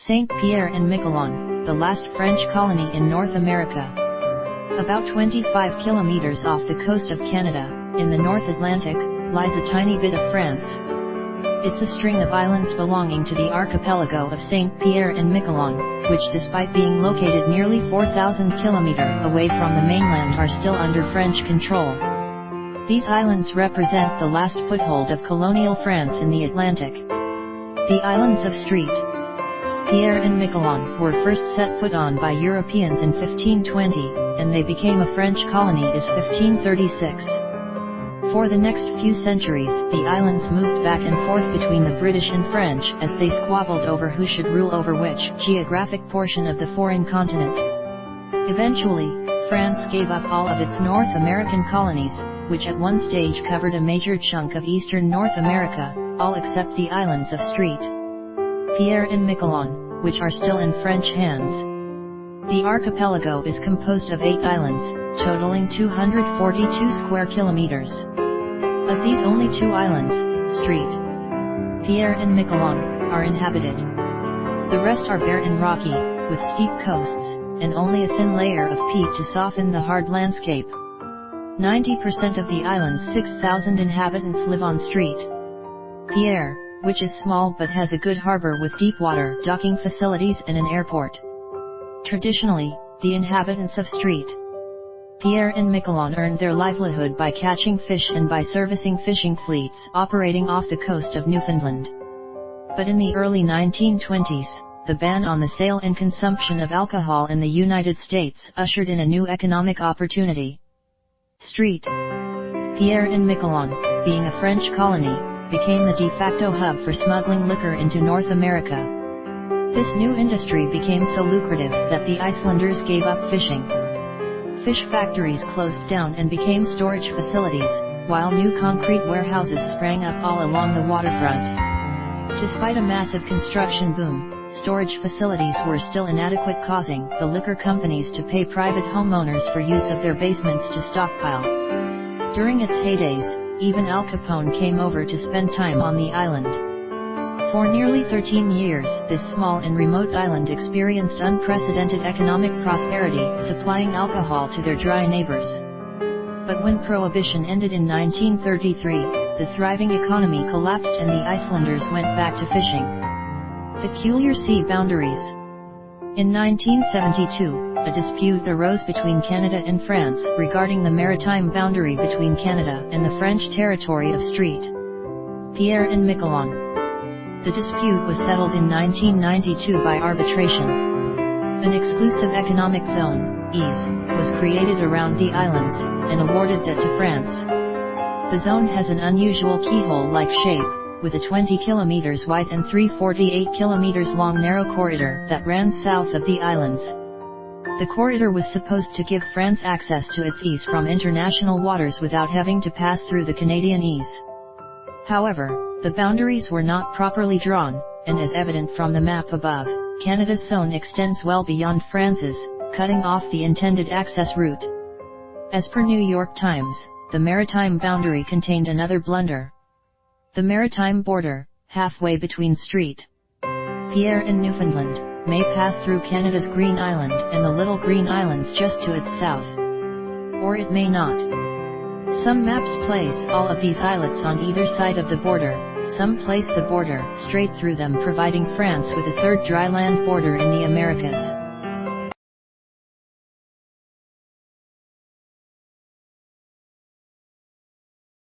Saint Pierre and Miquelon, the last French colony in North America. About 25 kilometers off the coast of Canada, in the North Atlantic, lies a tiny bit of France. It's a string of islands belonging to the archipelago of Saint Pierre and Miquelon, which despite being located nearly 4,000 kilometers away from the mainland are still under French control. These islands represent the last foothold of colonial France in the Atlantic. The islands of St. Pierre and Miquelon were first set foot on by Europeans in 1520, and they became a French colony in 1536. For the next few centuries, the islands moved back and forth between the British and French as they squabbled over who should rule over which geographic portion of the foreign continent. Eventually, France gave up all of its North American colonies, which at one stage covered a major chunk of eastern North America, all except the islands of St. Pierre and Miquelon, which are still in French hands. The archipelago is composed of 8 islands, totaling 242 square kilometers. Of these, only 2 islands, St. Pierre and Miquelon, are inhabited. The rest are bare and rocky, with steep coasts, and only a thin layer of peat to soften the hard landscape. 90% of the island's 6,000 inhabitants live on St. Pierre, which is small but has a good harbor with deepwater docking facilities and an airport. Traditionally, the inhabitants of St. Pierre and Miquelon earned their livelihood by catching fish and by servicing fishing fleets operating off the coast of Newfoundland. But in the early 1920s, the ban on the sale and consumption of alcohol in the United States ushered in a new economic opportunity. St. Pierre and Miquelon, being a French colony, became the de facto hub for smuggling liquor into North America. This new industry became so lucrative that the Icelanders gave up fishing. Fish factories closed down and became storage facilities, while new concrete warehouses sprang up all along the waterfront. Despite a massive construction boom, storage facilities were still inadequate, causing the liquor companies to pay private homeowners for use of their basements to stockpile. During its heydays, even Al Capone came over to spend time on the island. For nearly 13 years, this small and remote island experienced unprecedented economic prosperity, supplying alcohol to their dry neighbors. But when Prohibition ended in 1933, the thriving economy collapsed and the Icelanders went back to fishing. Peculiar sea boundaries. In 1972, a dispute arose between Canada and France regarding the maritime boundary between Canada and the French territory of St. Pierre and Miquelon. The dispute was settled in 1992 by arbitration. An exclusive economic zone, EEZ, was created around the islands, and awarded that to France. The zone has an unusual keyhole-like shape, with a 20 kilometers wide and 348 kilometers long narrow corridor that ran south of the islands. The corridor was supposed to give France access to its EEZ from international waters without having to pass through the Canadian EEZ. However, the boundaries were not properly drawn, and as evident from the map above, Canada's zone extends well beyond France's, cutting off the intended access route. As per New York Times, the maritime boundary contained another blunder. The maritime border, halfway between St. Pierre and Newfoundland, may pass through Canada's Green Island and the Little Green Islands just to its south. Or it may not. Some maps place all of these islets on either side of the border, some place the border straight through them, providing France with a third dry land border in the Americas.